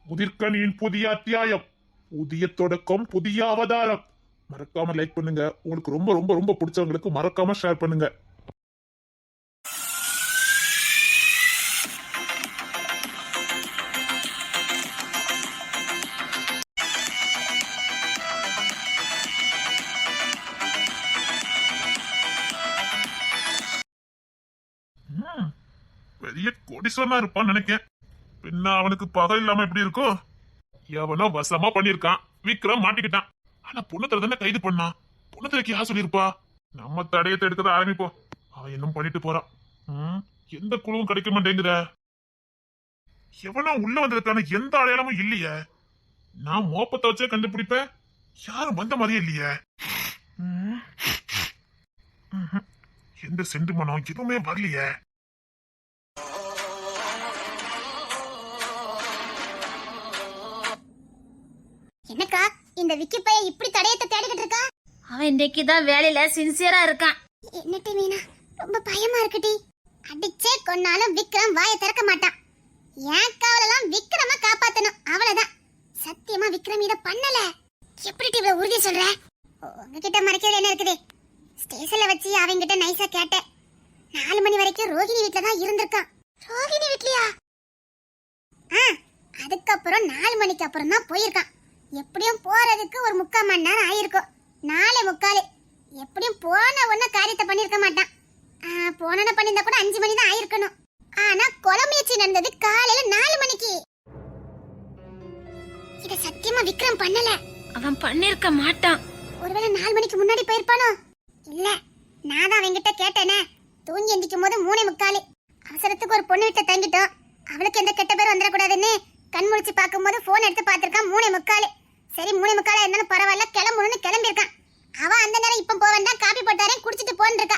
முதிர்கனியின் புதிய அத்தியாயம், புதிய தொடக்கம், புதிய அவதாரம். மறக்காம லைக் பண்ணுங்க. உங்களுக்கு ரொம்ப ரொம்ப ரொம்ப பிடிச்சவங்களுக்கு மறக்காம ஷேர் பண்ணுங்க. பெரிய கோடீஸ்வரனா இருப்பான்னு நினைக்கேன். பின்ன அவனுக்கு பகை இல்லாம எப்படி இருக்கும்? எவனோ வசமா பண்ணிருக்கான், விக்ரம் மாட்டிக்கிட்டான். ஆனா பொண்ணத்துல தானே கைது பண்ணான். பொண்ணத்துக்கு யார் சொல்லிருப்பா? நம்ம தடையத்தை எடுக்கத ஆரம்பிப்போம். அவன் இன்னும் பண்ணிட்டு போறான். எந்த குழுவும் கிடைக்க மாட்டேங்குற. எவனோ உள்ள வந்ததுக்கான எந்த அடையாளமும் இல்லையே. நான் மோப்பத்தை வச்சே கண்டுபிடிப்பேன். யாரும் வந்த மாதிரியே இல்லையே. எந்த சென்றுமனம் எதுவுமே வரலையே. என்னக்கா இந்த விக்கி பையன் இப்படி தடையத்தை தேடிக்கிட்டு இருக்கா? அவன் இன்னைக்குதான் வேலையில சின்சியரா இருக்கான். என்னட்டி மீனா, ரொம்ப பயமா இருக்குடி. அடிச்சே கொன்னாலும் விக்ரம் வாயை திறக்க மாட்டான். ஏன் காவலெல்லாம் விக்ரம காப்பாத்தணும், அவ்வளவுதான். சத்தியமா விக்ரம் இத பண்ணல. எப்படி இவ்வளவு உறுதி சொல்ற? உங்ககிட்ட மறைக்கிறது என்ன இருக்குது? ஸ்டேஷன்ல வச்சு அவங்கிட்ட நைஸா கேட்டேன். 4 மணி வரைக்கும் ரோகிணி வீட்ல தான் இருந்திருக்கான். ரோகிணி வீட்லயா? அதுக்கப்புறம் 4 மணிக்கு அப்புறம் தான் போயிருக்கான். எப்படியும் போறதுக்கு ஒரு 3/4 மணி நேரம் ஆயிருக்கும். 4:45. எப்படியும் போன உடனே காரியத்தை பண்ணிருக்க மாட்டான். போன பண்ணிருந்தா கூட 5 மணி தான் ஆயிருக்கணும். ஆனா கொலை முயற்சி நடந்தது காலையில 4 மணிக்கு. இத சத்தியமா விக்ரம் பண்ணல. அவன் பண்ணிருக்க மாட்டான். ஒருவேளை 4 மணிக்கு முன்னாடி போயிருப்பானோ? இல்ல, நான் தான் அவங்கிட்ட கேட்டேனே. தூங்கி எந்திக்கும் போது 3:45. அவசரத்துக்கு ஒரு பொண்ணு வீட்டை தங்கிட்டோம். அவளுக்கு எந்த கெட்ட பேரும் வந்துடக்கூடாதுன்னு கண் முழிச்சு பார்க்கும்போது போன் எடுத்து பார்த்திருக்கான். 3:45. சரி 3:45 இருந்தாலும் பரவாயில்ல, கிளம்பணும்னு கிளம்பியிருக்கான். அவன் அந்த நேரம் இப்ப போவேன் தான் காப்பி போட்டாரே குடிச்சிட்டு போன்னு இருக்கா.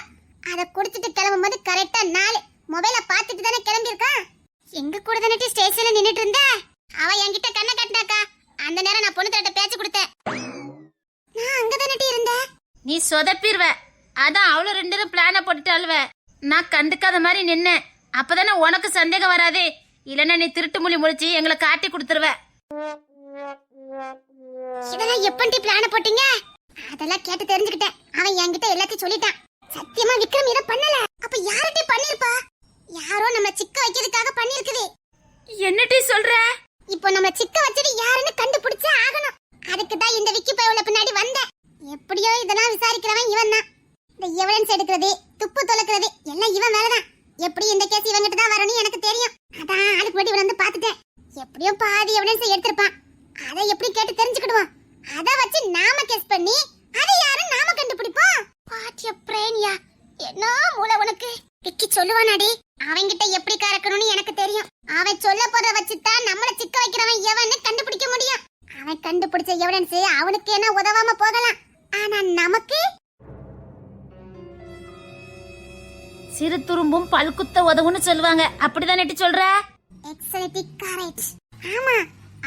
அதை குடிச்சிட்டு கிளம்பும் போது கரெக்டா 4. மொபைல பாத்துட்டு தானே கிளம்பியிருக்கான். எங்க கூட தானே ஸ்டேஷன்ல நின்னுட்டு இருந்த. அவ என்கிட்ட கண்ணை கட்டினாக்கா. அந்த நேரம் நான் பொண்ணு தட்ட பேச்சு கொடுத்தேன். நான் அங்க தானே இருந்தேன். நீ சொதப்பிடுவ. அதான் அவளு 2 பேரும் பிளான போட்டுட்டாளுவ. நான் கண்டுக்காத மாதிரி நின்னேன். அப்பதானே உனக்கு சந்தேகம் வராதே. இல்லன்னா நீ திருட்டு மொழி முழிச்சு எங்களை காட்டி கொடுத்துருவ. இதெல்லாம் எப்படி பிளான போட்டீங்க? அதெல்லாம் கேட்டு தெரிஞ்சுக்கிட்டேன். அவன் என்கிட்ட எல்லாத்தையும் சொல்லிட்டான். சத்தியமா விக்ரம் இத பண்ணல. அப்ப யார்கிட்ட பண்ணிருப்பா? யாரோ நம்ம சிக்க வைக்கிறதுக்காக பண்ணிருக்குது. என்னடி சொல்ற? இப்போ நம்ம சிக்க வச்சது யாருன்னு கண்டுபிடிச்சே ஆகணும். அதுக்கு தான் இந்த விக்கி பையல பின்னாடி வந்தேன். எப்படியோ இதெல்லாம் விசாரிக்கிறவன் இவன் தான். இந்த எவிடன்ஸ் எடுக்கிறது, துப்பு தொலைக்கிறது எல்லாம் இவன் வேலைதான். எப்படி இந்த கேஸ் இவங்கிட்ட தான் வரணும் எனக்கு தெரியும். அதான் ஆளுக்கு முன்னாடி இவன் வந்து பாத்துட்டேன். எப்படியோ பாதி எவிடன்ஸ் எடுத்திருப்பான். அதை எப்படி கேட்டு தெரிஞ்சுக்கிடுவோம். அத வச்சு நாம கெஸ் பண்ணி அது யாரும் நாம கண்டுபிடிப்போம். பாட்டிய பிரேனியா, என்ன மூளை உனக்கு? விக்கி சொல்லுவானாடி, அவங்கிட்ட எப்படி கறக்கணும்னு எனக்கு தெரியும். அவன் சொல்ல போறத வச்சுதான் நம்மள சிக்க வைக்கிறவன் எவன்னு கண்டுபிடிக்க முடியும். அவன் கண்டுபிடிச்ச எவிடன்ஸ் அவனுக்கு என்ன உதவாம போகலாம். ஆனா நமக்கு சிறு துரும்பும் பல்குத்த உதவுன்னு சொல்லுவாங்க. அப்படிதான் நெட்டி சொல்ற? Excellent correct. ஆமா,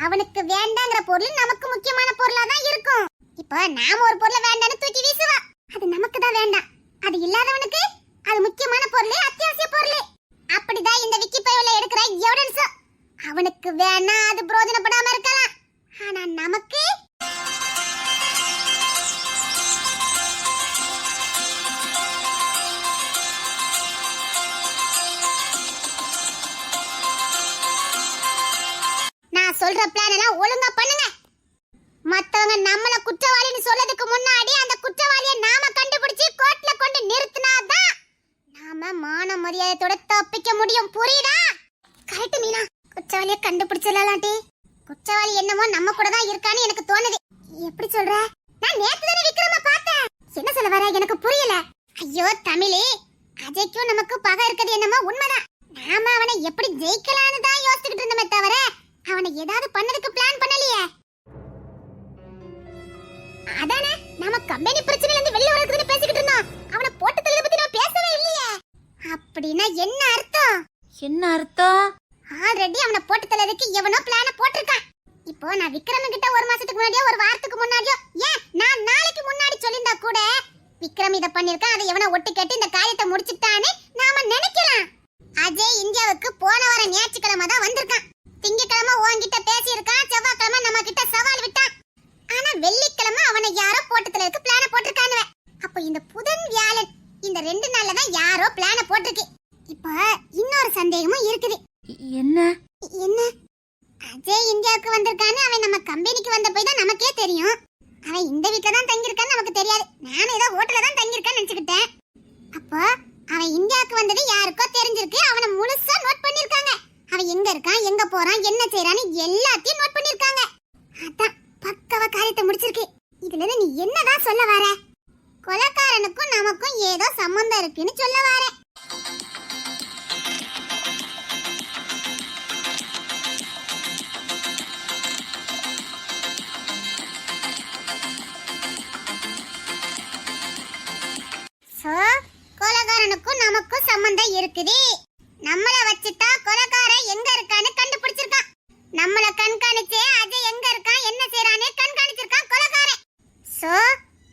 அவனுக்கு வேண்டாங்கிற பொருள் நமக்கு முக்கியமான பொருளா தான் இருக்கும். இப்போ நாம ஒரு பொருளை வேண்டாம்னு தூக்கி வீசுவா. அது நமக்கு தான் வேண்டாம். அது இல்லாதவனுக்கு அது முக்கியமான பொருள், அத்தியாவசிய பொருள். அப்படிதான் இந்த விக்கி பையல எடுக்கிற எவிடன்ஸ். அவனுக்கு வேணா அது பிரயோஜனப்படாம இருக்கலாம். ஆனா நமக்கு நான் சொல்ற பிளான் எல்லாம் ஒழுங்கா பண்ணுங்க. மத்தவங்க நம்மள குற்றவாளின்னு சொல்லதுக்கு முன்னாடி அந்த குற்றவாளியை நாம கண்டுபிடிச்சு கோர்ட்ல கொண்டு நிறுத்தினாதான் நாம மான மரியாதையோட தப்பிக்க முடியும். புரியுதா? கரெக்ட் மீனா. குற்றவாளியை கண்டுபிடிச்சலாம்டி. குற்றவாளி என்னமோ நம்ம கூட தான் இருக்கான்னு எனக்கு தோணுது. எப்படி சொல்ற? நான் நேத்து தானே விக்ரம பார்த்தேன். என்ன சொல்ல வர எனக்கு புரியல. ஐயோ தமிழே, அஜய்க்கும் நமக்கு பகை இருக்குது என்னமோ உண்மைதான். நாம அவனை எப்படி ஜெயிக்கலாம்னு தான் யோசிச்சுக்கிட்டு இருந்தோமே தவிர அவனை ஏதாவது பண்ணதுக்கு பிளான் பண்ணலையே. அதானே நாம கம்பெனி பிரச்சனையில இருந்து வெளிய வரதுக்கு பேசிக்கிட்டு இருந்தோம். அவனை போட்டு தள்ளிட பத்தி நான் பேசவே இல்லையே. அப்படினா என்ன அர்த்தம்? என்ன அர்த்தம்? ஆல்ரெடி அவனை போட்டு தள்ளதுக்கு எவனோ பிளான போட்டுருக்கான். இப்போ நான் விக்ரம் கிட்ட 1 மாசத்துக்கு முன்னாடியோ 1 வாரத்துக்கு முன்னாடியோ, ஏன் நான் நாளைக்கு முன்னாடி சொல்லிருந்தா கூட விக்ரம் இத பண்ணிருக்கான், அதை எவனோ ஒட்டு கேட்டு இந்த காரியத்தை முடிச்சிட்டானே நாம நினைக்கலாம். அஜய் இந்தியாவுக்கு போன வாரம் ஞாயிற்றுக்கிழமை தான் வந்திருக்கான். திங்கக்கிழமை உன்கிட்ட பேசியிருக்கான். அஜய் இந்தியாவுக்கு வந்திருக்கான்னு அவன் நம்ம கம்பெனிக்கு வந்த போய் தான் நமக்கே தெரியும். அவன் இந்த வீட்ல தான் தங்கியிருக்கான்னு நமக்கு தெரியாது. நான் ஏதோ ஹோட்டல்ல தான் தங்கியிருக்கான்னு நினைச்சுக்கிட்டேன். அப்போ அவன் இந்தியாவுக்கு வந்தது யாருக்கோ தெரிஞ்சிருக்கு. அவனை முழுசா நோட் பண்ணிருக்காங்க. அவன் எங்க இருக்கான், எங்க போறான், என்ன செய்யறான்னு எல்லாத்தையும் நோட் பண்ணிருக்காங்க. அதான் பக்கவா காரியத்தை முடிச்சிருக்கு. இதுல இருந்து நீ என்னதான் சொல்ல வர? கொலைக்காரனுக்கும் நமக்கும் ஏதோ சம்பந்தம் இருக்குன்னு சொல்ல வர. சோ கொலைகாரனுக்கும் நமக்கும் சம்பந்தம் இருக்குது. நம்மள வச்சுதான் கொலைகாரன் எங்க இருக்கான்னு கண்டுபிடிச்சிருக்கான். நம்மள கண்காணிச்சே அஜய் எங்க இருக்கான், என்ன செய்யறானே கண்காணிச்சிருக்கான் கொலைகாரன். சோ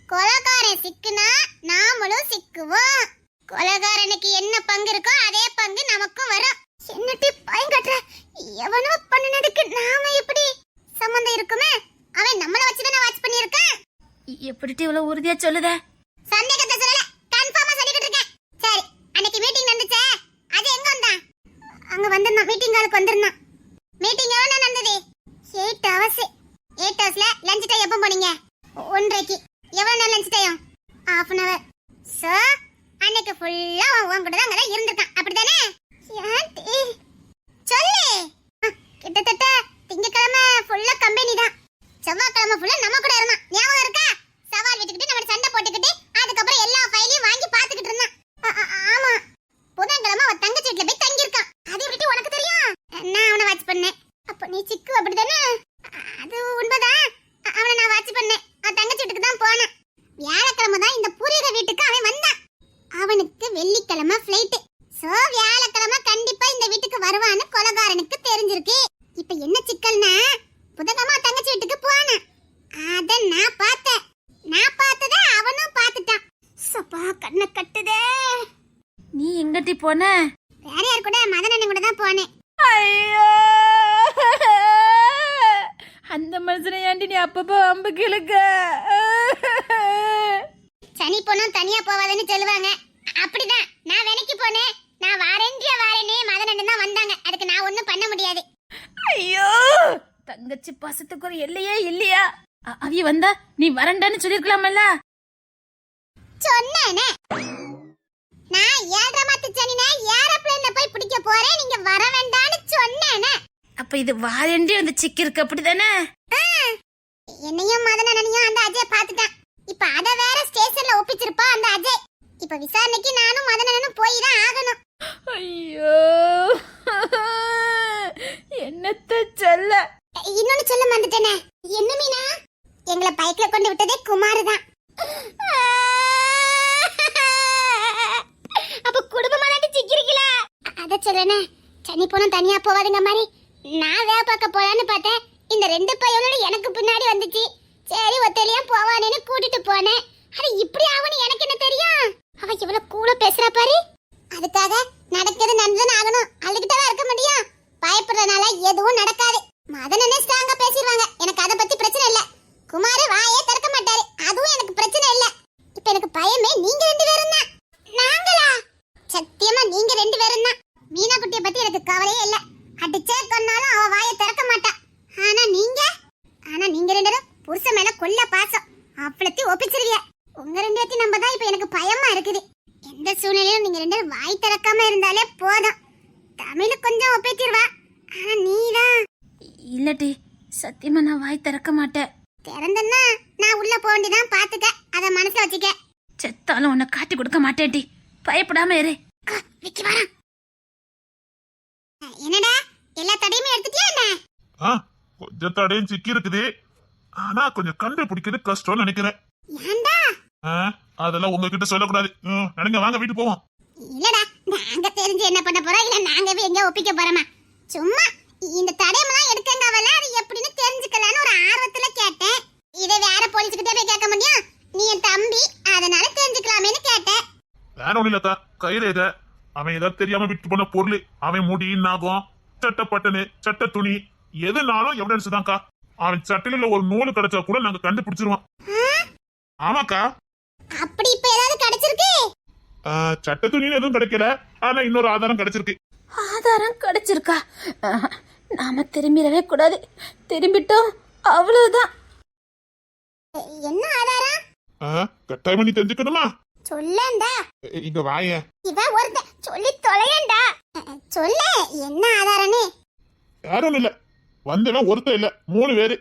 கொலைகாரன் சிக்குனா நாமளும் சிக்குவோம். கொலைகாரனுக்கு என்ன பங்கு இருக்கோ அதே பங்கு நமக்கும் வரும். என்னட்டி பயங்கற்ற எவனோ பண்ணினதுக்கு நாம எப்படி சம்பந்தம் இருக்குமே? அவன் நம்மள வச்சுதானே வாட்ச் பண்ணிருக்கான். எப்படிட்டு இவ்வளவு உறுதியா சொல்லுத? சந்தேகத்தை சொல்லல, கன்ஃபார்மா சொல்லிக்கிட்டு இருக்கேன். சரி, அன்னைக்கு மீட்டிங் நடந்துச்சே, அது எங்க வந்தான்? அங்க வந்திருந்தான், மீட்டிங் ஹாலுக்கு வந்திருந்தான். மீட்டிங் எவ்வளவு நடந்தது? 8 hours. 8 hoursல லஞ்ச் டைம் எப்போ போனீங்க? 1:30. எவ்வளவு நேரம் lunch time? ½ an hour. So அன்னைக்கு ஃபுல்லா உன் கூட தான் அங்க இருந்திருக்கான், அப்படிதானே? ஏன்டி சொல்லு. கிட்டத்தட்ட திங்கக்கிழமை ஃபுல்லா கம்பெனி தான், செவ்வாய்க்கிழமை ஃபுல்லா நம்ம கூட இருந்தான். ஞாபகம் இருக்கா? சவால் விட்டுக்கிட்டு நம்ம சண்டை போட்டுக்கிட்டு அதுக்கப்புறம் எல்லா ஃபைலையும் வாங்கி பாத்துக்கிட்டு இருந்தான். ஆமா, புதன்கிழமை அவன் தங்கச்சி வீட்டுல போய் தங்கியிருக்கான். அது எப்படி உனக்கு தெரியும்? நான் அவனை வாட்ச் பண்ணேன். அப்ப நீ சிக்கு அப்படிதானே? அது உண்மைதான். அவனை நான் வாட்ச் பண்ணேன். அவன் தங்கச்சி வீட்டுக்கு தான் போனான். வியாழக்கிழமை தான் இந்த பூர்வீக வீட்டுக்கு அவன் வந்தான். அவனுக்கு வெள்ளிக்கிழமை ஃப்ளைட். சோ வியாழக்கிழமை கண்டிப்பா இந்த வீட்டுக்கு வருவான்னு கொலைகாரனுக்கு தெரிஞ்சிருக்கு. இப்ப என்ன சிக்கல்னா, புதன்கிழமை தங்கச்சி வீட்டுக்கு போனான். அத நான் பார்த்தேன். நான் பார்த்தத அவனும் பார்த்துட்டான். சப்பா கண்ண கட்டுதே. நீ எங்கட்டி போன? வேற யார் கூட? மதனண்ணன் கூட தான் போனேன். ஐயோ, அந்த மனுஷனை ஏண்டி நீ அப்பப்போ அம்பு கிழக்க? சனி பொண்ணும் தனியா போவாதுன்னு சொல்லுவாங்க. அப்படிதான் நான் வேலைக்கு போனேன். நான் வாரேனே மதனண்ணன் தான் வந்தாங்க. அதுக்கு நான் ஒண்ணும் பண்ண முடியாது. ஐயோ, தங்கச்சி பாசத்துக்கு ஒரு எல்லையே இல்லையா? அவிய வந்தா நீ வரண்டான்னு சொல்லிருக்கலாமல்ல? சொன்னேனே, நான் 7:30 மாத்து சனினா ஏரோப்ளேன்ல போய் பிடிக்க போறேன், நீங்க வர வேண்டாம்னு சொன்னேனே. அப்ப இது வாரண்டி வந்து சிக்கி இருக்கு, அப்படிதானே? என்னையும் மதனனையும் அந்த அஜய் பாத்துட்டான். இப்ப அத வேற ஸ்டேஷன்ல ஒப்பிச்சிருப்பா அந்த அஜய். இப்ப விசாரணைக்கு நானும் மதனனும் போய் தான் ஆகணும். ஐயோ, என்னத்த சொல்ல? இன்னொன்னு சொல்ல மறந்துட்டேனே. என்ன மீனா? எங்களை பைக்ல கொண்டு விட்டதே குமார் தான். அப்ப குடும்பமா தான் சிக்கிருக்கீங்களா? அத சொல்றேனே, சனி போன தனியா போவாதுங்க மாதிரி நான் வேலை பார்க்க போலான்னு பார்த்தேன். இந்த 2 பையனோட எனக்கு பின்னாடி வந்துச்சு. சரி ஒத்தையிலயா போவானேன்னு கூட்டிட்டு போனேன். அது இப்படி ஆகும்னு எனக்கு என்ன தெரியும்? அவ இவ்வளவு கூலா பேசுறா பாரு. அதுக்காக நடக்கிறது நடந்துன்னு ஆகணும், அழுகிட்டே இருக்க முடியும்? பயப்படுறதுனால எதுவும் நடக்காது. மதனனே ஸ்ட்ராங்கா பேசிடுவாங்க. எனக்கு அத பத்தி பிரச்சனை இல்ல. குமாரே வாயே திறக்க மாட்டாரு, அதுவும் எனக்கு பிரச்சனை இல்ல. இப்ப எனக்கு பயமே நீங்க 2 பேரும் தான். நாங்களா? சத்தியமா நீங்க 2 பேரும் தான். மீனா குட்டியை பத்தி எனக்கு கவலையே இல்ல. அடிச்சே கொன்னாலும் அவ வாயை திறக்க மாட்டா. ஆனா நீங்க 2 பேரும் புருஷன் மேல கொல்ல பாசம் அவ்வளத்தி ஒப்பிச்சிருவீங்க. உங்க 2 பேர்த்தி நம்ம தான் இப்ப எனக்கு பயமா இருக்குது. எந்த சூழ்நிலையிலும் நீங்க 2 பேரும் வாய் திறக்காம இருந்தாலே போதும். தமிழ் கொஞ்சம் ஒப்பிச்சிருவா. ஆனா நீதான் இல்லட்டி, சத்தியமா நான் வாய் திறக்க மாட்டேன். திறந்தன்னா நான் உள்ள போக வேண்டியதான். பாத்துக்க, அத மனசுல வச்சுக்க. செத்தாலும் உன்னை காட்டி கொடுக்க மாட்டேன்டி, பயப்படாம இரு. விக்கி வரா. என்னடா எல்லா தடையுமே எடுத்துட்டியா என்ன? கொஞ்சம் தடையும் சிக்கி இருக்குது. ஆனா கொஞ்சம் கண்டுபிடிக்கிறது கஷ்டம்னு நினைக்கிறேன். ஏன்டா? அதெல்லாம் உங்ககிட்ட சொல்லக்கூடாது. நடங்க, வாங்க வீட்டு போவோம். இல்லடா, நாங்க தெரிஞ்சு என்ன பண்ண போறோம்? இல்ல நாங்கவே எங்க ஒப்பிக்க போறோமா? சும்மா இந்த தடயமெல்லாம் எடுக்கங்கவல அது எப்படின்னு தெரிஞ்சுக்கலான்னு ஒரு ஆர்வத்துல கேட்டேன். இதை வேற போலீஸ்கிட்டே போய் கேட்க முடியும்? நீ என் தம்பி, அதனால தெரிஞ்சுக்கலாமேன்னு கேட்டேன். வேற ஒண்ணு இல்லக்கா, கைரேக. அவன் ஏதாவது தெரியாம விட்டு போன பொருள், அவன் முடி, நாகம், சட்டை பட்டனு, சட்டை துணி, எதுனாலும் எவிடன்ஸ் தான்க்கா. அவன் சட்டையில ஒரு நூல் கிடைச்சா கூட நாங்க கண்டுபிடிச்சிருவோம். ஆமாக்கா. அப்படி இப்ப ஏதாவது கிடைச்சிருக்கு? சட்டை துணின்னு எதுவும் கிடைக்கல. ஆனா இன்னொரு ஆதாரம் கிடைச்சிருக்கு. ஆதாரம் கிடைச்சிருக்கா? நாம திரும்பிடவே கூடாது. திரும்பிட்டோம் அவ்வளவுதான். என்ன ஆதாரம்? கட்டாயமா நீ தெரிஞ்சுக்கணுமா? சொல்லேன்டா. இங்க வாயேன். இவன் ஒருத்தன் சொல்லி தொலையேன்டா. சொல்ல என்ன ஆதாரன்னு? யாரும் இல்ல, வந்தவன் ஒருத்தன் இல்ல, 3 பேரு.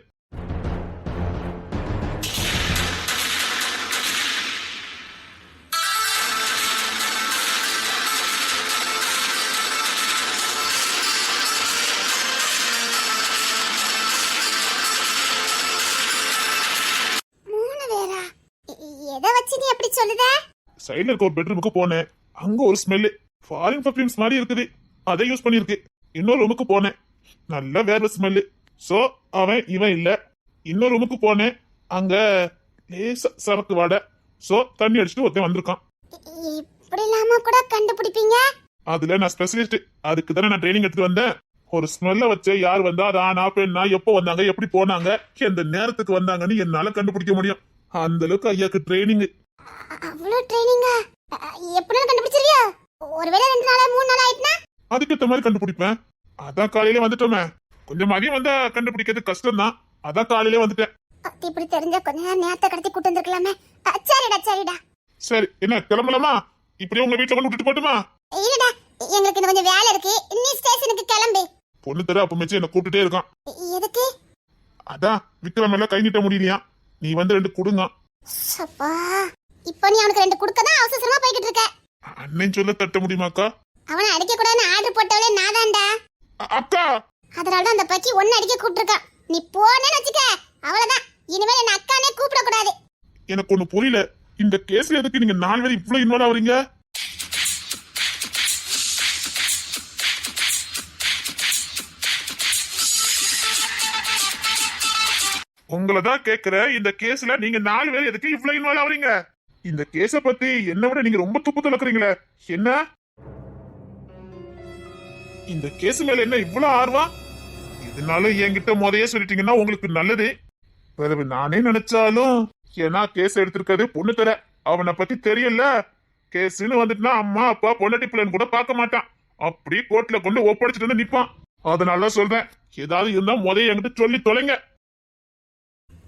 எதை வச்சு நீ அப்படி சொல்லுத? சைடுல இருக்க ஒரு பெட்ரூமுக்கு போனேன். அங்க ஒரு ஸ்மெல் ஃபாரின் பர்ஃபியூம்ஸ் மாதிரி இருக்குது. அதை யூஸ் பண்ணிருக்கு. இன்னொரு ரூமுக்கு போனேன். நல்ல வேற ஸ்மெல். சோ அவன் இவன் இல்ல. இன்னொரு ரூமுக்கு போனேன். அங்க லேசா சரக்கு வாடை. சோ தண்ணி அடிச்சுட்டு ஒருத்தன் வந்திருக்கான். இப்படி இல்லாம கூட கண்டுபிடிப்பீங்க? அதுல நான் ஸ்பெஷலிஸ்ட். அதுக்கு தானே நான் ட்ரைனிங் எடுத்து வந்தேன். ஒரு ஸ்மெல்ல வச்சு யார் வந்தா அது ஆனா பெண்ணா, எப்போ வந்தாங்க, எப்படி போனாங்க, எந்த நேரத்துக்கு வந்தாங்கன்னு என்னால கண்டுபிடிக்க முடியும். அந்த அளவுக்கு ஐயாக்கு ட்ரைனிங். அவ்வளவு ட்ரைனிங்கா? எப்படி கண்டுபிடிச்சிருவியா? ஒருவேளை 2 நாளா 3 நாள் ஆயிட்டுனா அதுக்கேத்த மாதிரி கண்டுபிடிப்பேன். அதான் காலையில வந்துட்டோமே. கொஞ்சம் மதியம் வந்தா கண்டுபிடிக்கிறது கஷ்டம் தான். அதான் காலையில வந்துட்டேன். இப்படி தெரிஞ்ச கொஞ்ச நேரம் நேரத்தை கடத்தி கூட்டு வந்திருக்கலாமே. சரிடா சரிடா. சரி, என்ன கிளம்பலாமா? இப்படியே உங்க வீட்டுல கொண்டு விட்டுட்டு போட்டுமா? இல்லடா, எங்களுக்கு இன்னும் கொஞ்சம் வேலை இருக்கு. நீ ஸ்டேஷனுக்கு கிளம்பு. பொண்ணு தர அப்ப மிச்சு என்ன கூப்பிட்டுட்டே இருக்கான். எதுக்கு? அதான் விக்ரம் எல்லாம் கை நீட்ட முடியலையா. நீ வந்து 2 கொடுங்க. சப்பா, இப்போ நீ அவனுக்கு 2 கொடுக்க தான் அவசரமா போய்கிட்டு இருக்க. அண்ணன் சொல்ல தட்ட முடியுமாக்கா? அவனை அடிக்க கூடாதுன்னு ஆர்டர் போட்டவளே நாதான்டா. அக்கா, அதனால தான் அந்த பக்கி ஒன்னு அடிக்க கூப்பிட்டுருக்கான். நீ போனேன்னு வச்சுக்க, அவ்வளவுதான். இனிமேல் என்ன அக்கானே கூப்பிட கூடாது. எனக்கு ஒண்ணு புரியல. இந்த கேஸ்ல எதுக்கு நீங்க 4 பேர் இவ்வளவு இன்வால்வ் ஆவறீங்க? உங்களை தான் கேக்குற. இந்த கேஸ்ல நீங்க 4 பேர் எதுக்கு இவ்வளவு இன்வால்வ் ஆவறீங்க? இந்த கேஸ பத்தி என்ன விட நீங்க ரொம்ப துப்பு துளக்குறீங்களே. என்ன இந்த கேஸ் மேல என்ன இவ்வளவு ஆர்வம்? இதனால என்கிட்ட முதையே சொல்லிட்டீங்கன்னா உங்களுக்கு நல்லது. பிறகு நானே நினைச்சாலும், ஏன்னா கேஸ் எடுத்திருக்கிறது பொண்ணு தர. அவனை பத்தி தெரியல. கேஸ்ன்னு வந்துட்டுனா அம்மா அப்பா பொண்டாட்டி பிள்ளைன்னு கூட பார்க்க மாட்டான். அப்படி கோர்ட்ல கொண்டு ஒப்படைச்சிட்டு வந்து நிப்பான். அதனால சொல்றேன், ஏதாவது இருந்தா முதைய என்கிட்ட சொல்லி தொலைங்க.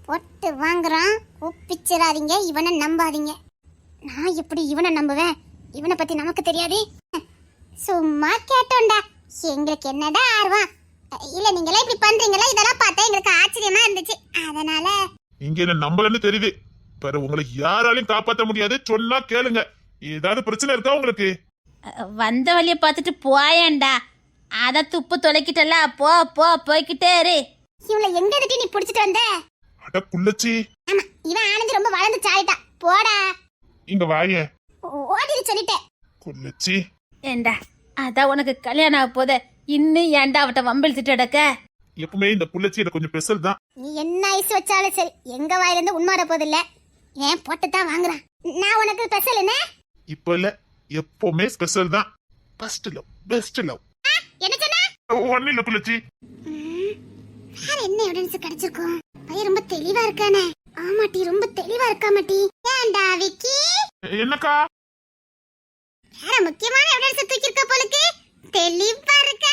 பொட்டு வாங்குறான், ஒப்பிச்சிடாதீங்க. இவனை நம்பாதீங்க. நான் எப்படி இவனை நம்புவேன்? இவனை பத்தி நமக்கு தெரியாது. சும்மா கேட்டோண்டா. எங்களுக்கு என்னடா ஆர்வம்? இல்ல நீங்களே இப்படி பண்றீங்களா, இதெல்லாம் பார்த்தா எங்களுக்கு ஆச்சரியமா இருந்துச்சு. அதனால நீங்க என்ன நம்பலன்னு தெரியுது. பிறகு உங்களை யாராலையும் காப்பாற்ற முடியாது. சொன்னா கேளுங்க. ஏதாவது பிரச்சனை இருக்கா உங்களுக்கு? வந்த வழிய பார்த்துட்டு போயேன்டா. அத துப்பு தொலைக்கிட்டல. போ போ போய்கிட்டே இரு. இவளை எங்க இருந்து நீ புடிச்சிட்டு வந்த? அட குள்ளச்சி. ஆமா, இவன் ஆனந்த் ரொம்ப வளர்ந்து சாயிட்டா. போடா, இங்க வாயே. ஓடிடு சொல்லிட்டேன். குள்ளச்சி ஏண்டா, அதான் உனக்கு கல்யாணம் ஆக போத. இன்னும் ஏன்டா அவட்ட வம்பிழுத்துட்டு அடக்க? எப்பவுமே இந்த குள்ளச்சி எனக்கு கொஞ்சம் ஸ்பெஷல் தான். நீ என்ன ஐஸ் வச்சாலும் சரி, எங்க வாயில இருந்து உண்மை வர போதில்ல. ஏன் போட்டு தான் வாங்குறான். நான் உனக்கு ஸ்பெஷல் என்ன? இப்ப இல்ல, எப்பவுமே ஸ்பெஷல் தான். First love, best love. என்ன சொன்னா? ஒண்ணு இல்ல குள்ளச்சி. வேற என்ன எவிடன்ஸ் கிடைச்சிருக்கும்? பையன் ரொம்ப தெளிவா இருக்கானே. ஆமாட்டி, ரொம்ப தெளிவா இருக்கா மாட்டி. ஏன்டா விக்கி? என்னக்கா? வேற முக்கியமான எவிடன்ஸ் தூக்கி இருக்க போலுக்கு. தெளிவா இருக்க.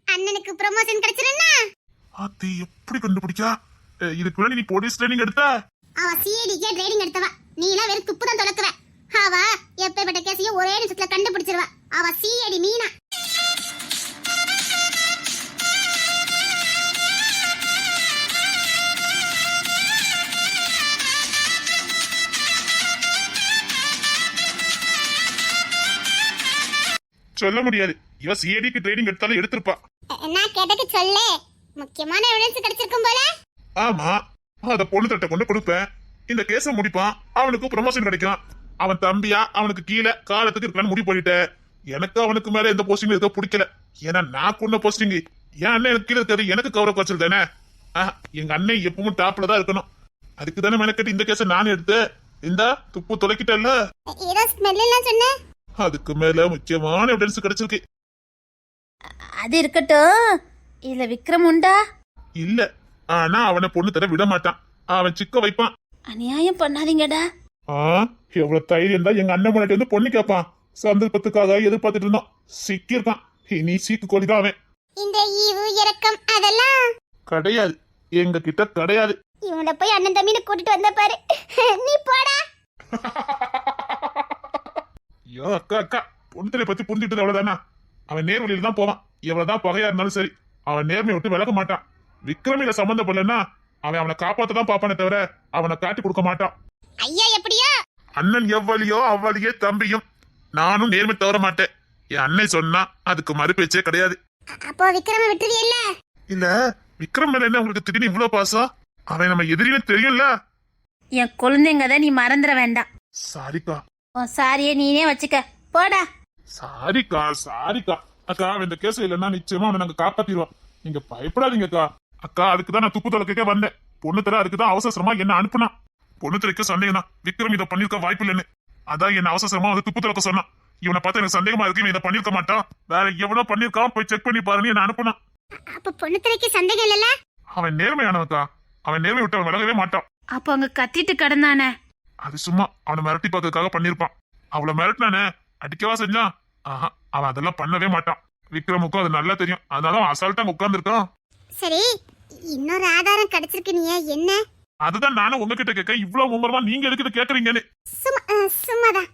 அண்ணனுக்கு ப்ரமோஷன் கிடைச்சிருன்னா? அது எப்படி கண்டுபிடிச்சா? இதுக்கு முன்னாடி நீ போலீஸ் ட்ரைனிங் எடுத்த? அவ சிஐடிக்கே ட்ரைனிங் எடுத்தவ. நீ எல்லாம் வெறும் துப்பு தான் தொலைக்குவ. அவ எப்பேற்பட்ட கேஸையும் ஒரே நிமிஷத்துல கண்டுபிடிச்சிருவா. அவ சிஐடி மீனா. சொல்ல முடியாது. இவ சிஐடிக்கு ட்ரைனிங் எடுத்தாலும் எடுத்திருப்பா. நான் கேட்டக்கு சொல்லு. முக்கியமான எவிடன்ஸ் கிடைச்சிருக்கும் போல. ஆமா, அத பொண்ணு தட்ட கொண்டு கொடுப்பேன். இந்த கேஸ முடிப்பான். அவனுக்கு ப்ரமோஷன் கிடைக்கும். அவன் தம்பியா அவனுக்கு கீழே காலத்துக்கு இருக்கலாம்னு முடிவு பண்ணிட்டேன். எனக்கு அவனுக்கு மேல எந்த போஸ்டிங் இருக்க பிடிக்கல. ஏன்னா நான் கொண்ட போஸ்டிங் என் அண்ணன் எனக்கு கீழே இருக்கிறது எனக்கு கௌரவ குறைச்சல் தானே. எங்க அண்ணன் எப்பவும் டாப்ல தான் இருக்கணும். அதுக்கு தானே மெனக்கட்டு இந்த கேஸ நான் எடுத்து இந்த துப்பு தொலைக்கிட்டல்ல. ஏதோ ஸ்மெல் எல்லாம் சொன்ன. அதுக்கு மேல முக்கியமான எவிடன்ஸ் கிடைச்சிருக்கு. அது இருக்கட்டும். இதுல விக்ரம் உண்டா? இல்ல, ஆனா அவனை பொண்ணு தர விட மாட்டான். அவன் சிக்க வைப்பான். அநியாயம் பண்ணாதீங்கடா. எவ்வளவு தைரியம் தான் எங்க அண்ணன் முன்னாடி வந்து பொண்ணு கேட்பான். சந்தர்ப்பத்துக்காக எதிர்பார்த்துட்டு இருந்தோம். சிக்கியிருக்கான். நீ சீக்கு கோழி தான் அவன். இந்த ஈவு இரக்கம் அதெல்லாம் கிடையாது, எங்க கிட்ட கிடையாது. இவனை போய் அண்ணன் தம்பின்னு கூட்டிட்டு வந்த பாரு. நீ போடா. ஐயோ அக்கா அக்கா, பொண்ணுத்தலை பத்தி புரிஞ்சுக்கிட்டது அவ்வளவுதானா? அவன் நேர் வழியில தான் போவான். எவ்வளவுதான் பகையா இருந்தாலும் சரி, அவன் நேர்மையை விட்டு விலக மாட்டான். விக்ரமில சம்பந்தப்படலன்னா அவன் அவனை காப்பாத்த தான் பாப்பானே தவிர அவனை காட்டி கொடுக்க மாட்டான். ஐயா எப்படியா? அண்ணன் எவ்வளியோ அவ்வளியே தம்பியும். நானும் நேர்மை தவற மாட்டேன். என் அண்ணன் சொன்னா அதுக்கு மறுபேச்சே கிடையாது. அப்போ விக்ரம விட்டுருவியல்ல? இல்ல, விக்ரம் மேல என்ன உங்களுக்கு திடீர்னு இவ்வளவு பாசம்? அவன் நம்ம எதிரின்னு தெரியும்ல. என் குழந்தைங்க நீ மறந்துட வேண்டாம். சாரிக்கா. உன் சாரியை நீனே வச்சுக்க, போடா. சாரிக்கா சாரிக்கா. அக்கா அவன் இந்த கேஸ் இல்லைன்னா நிச்சயமா அவனை நாங்க காப்பாத்திடுவோம். நீங்க பயப்படாதீங்கக்கா. அக்கா அதுக்குதான் நான் துப்பு தொலைக்கே வந்தேன். பொண்ணு தர அதுக்குதான் அவசரமா என்ன அனுப்புனா. பொண்ணு திரைக்க சந்தேகம் தான் விக்ரம் இதை பண்ணிருக்க வாய்ப்பு இல்லைன்னு. அதான் என்ன அவசரமா வந்து துப்பு தொலைக்க சொன்னான். இவனை பார்த்தா எனக்கு சந்தேகமா இருக்கு, இவன் இதை பண்ணிருக்க மாட்டான், வேற எவ்வளவு பண்ணிருக்கான், போய் செக் பண்ணி பாருன்னு என்ன அனுப்புனான். அப்ப பொண்ணு திரைக்கு சந்தேகம் இல்லல? அவன் நேர்மையானவக்கா. அவன் நேர்மை விட்டு அவன் விலகவே மாட்டான். அப்போ அங்க கத்திட்டு கிடந்தானே, அது சும்மா அவனை மிரட்டி பார்க்கறதுக்காக பண்ணிருப்பான். அவளை மிரட்டினானே, அடிக்கவா செஞ்சான்? ஆஹா, அவன் அதெல்லாம் பண்ணவே மாட்டான். விக்ரமுக்கும் அது நல்லா தெரியும். அதனால அவன் அசால்ட்டா உட்கார்ந்து இருக்கான். சரி, இன்னொரு ஆதாரம் கிடைச்சிருக்கு. நீ என்ன? அதுதான் நானும் உங்ககிட்ட கேட்க, இவ்வளவு மும்மரமா நீங்க எதுக்கிட்ட கேக்குறீங்கன்னு. சும்மாதான்.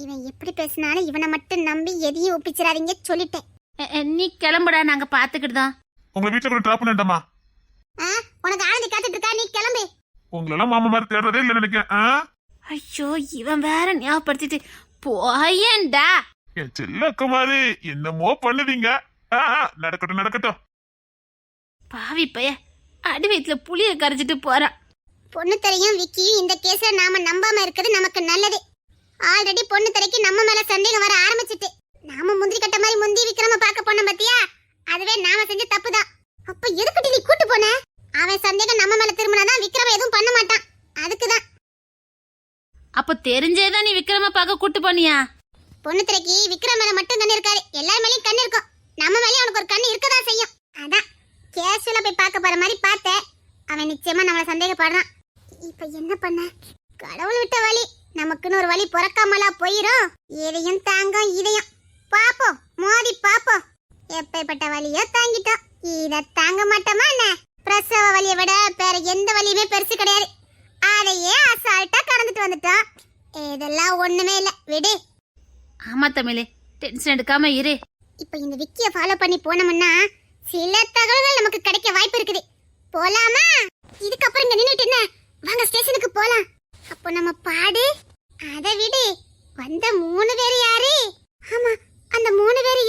இவன் எப்படி பேசினாலும் இவனை மட்டும் நம்பி எதையும் ஒப்பிச்சிடாதீங்க சொல்லிட்டேன். நீ கிளம்புடா, நாங்க பாத்துக்கிட்டு தான். உங்க வீட்டுல கூட டிராப் பண்ணிட்டமா? உனக்கு ஆனந்தி காத்துட்டு இருக்கா, நீ கிளம்பு. உங்களெல்லாம் மாமா மாதிரி தேடுறதே இல்ல நினைக்கிறேன். ஐயோ, இவன் வேற ஞாபகப்படுத்திட்டு போயேன்டா. என் செல்ல குமாரு என்னமோ பண்ணுவீங்க. நடக்கட்டும் நடக்கட்டும். பாவி பைய அடி வயிற்றுல புளிய கரைச்சிட்டு போறான். பொண்ணு தரையும் விக்கியும் இந்த கேஸ்ல நாம நம்பாம இருக்கிறது நமக்கு நல்லது. ஆல்ரெடி பொண்ணு தரைக்கு நம்ம மேல சந்தேகம் வர ஆரம்பிச்சிட்டு. நாம முந்திரி கட்ட மாதிரி முந்தி விக்ரம பார்க்க போனோம் பத்தியா? அதுவே நாம செஞ்ச தப்புதான். அப்ப எதுக்கிட்ட நீ கூட்டு போன? அவன் சந்தேகம் நம்ம மேல திரும்பினாதான் விக்ரம எதுவும் பண்ண மாட்டான். அதுக்குதான். அப்ப தெரிஞ்சேதான் நீ விக்ரம பார்க்க கூட்டு போனியா? பொண்ணு திரைக்கு விக்ரம் மேல மட்டும் கண்ணு இருக்காது, எல்லார் மேலயும் கண்ணு இருக்கும். நம்ம மேலயும் அவனுக்கு ஒரு கண்ணு இருக்கதான் செய்யும். அதான் கேஷுவலா போய் பார்க்க போற மாதிரி பார்த்தேன். அவன் நிச்சயமா நம்மள சந்தேகப்படுறான். இப்ப என்ன பண்ண? கடவுள் விட்ட வழி, நமக்குன்னு ஒரு வழி பிறக்காமலா போயிரும். எதையும் தாங்கும் இதையும் பாப்போம், மோதி பாப்போம். எப்பேற்பட்ட வழியோ தாங்கிட்டோம், இத தாங்க மாட்டோமா என்ன? பிரசவ வழியை விட வேற எந்த வழியுமே பெருசு கிடையாது. அதையே அசால்ட்டா கடந்துட்டு வந்துட்டோம். இதெல்லாம் ஒண்ணுமே இல்ல, விடு. ஆமா தமிழே, டென்ஷன் எடுக்காம இரு. இப்ப இந்த விக்கிய ஃபாலோ பண்ணி போனோம்னா சில தகவல்கள் நமக்கு கிடைக்க வாய்ப்பு இருக்குது. போலாமா? இதுக்கப்புறம் இங்க நின்னுட்டு என்ன? வாங்க ஸ்டேஷனுக்கு போலாம். அப்போ நம்ம பாடு. அத விடு. வந்த 3 பேர் யாரு? ஆமா, அந்த 3 பேர்